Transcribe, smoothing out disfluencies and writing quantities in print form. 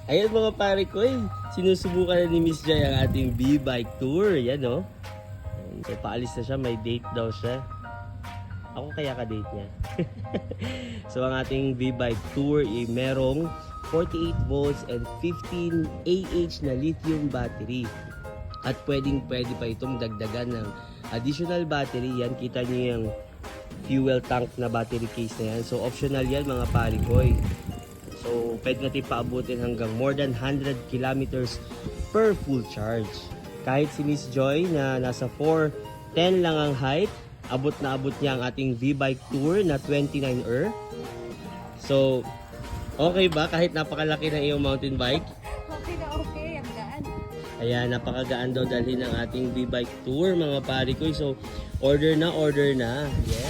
Ayan mga pare ko sinusubukan na ni Miss Jai ang ating B-Bike Tour. Yan o. So, paalis na siya, may date daw siya. Ako kaya ka-date niya. So ang ating V-Bike Tour merong 48 volts and 15 Ah na lithium battery. At pwede pa itong dagdagan ng additional battery. Yan, kita niyo yung fuel tank na battery case na yan. So optional yan mga parikoy. So pwede natin paabutin hanggang more than 100 kilometers per full charge. Kahit si Miss Joy na nasa 4'10" lang ang height, abot na abot niya ang ating V-Bike Tour na 29er. So, okay ba kahit napakalaki ng iyong mountain bike? Okay na okay, ang gaan. Ayan, napakagaan daw dalhin ng ating V-Bike Tour mga pare ko. So, order na. Yes.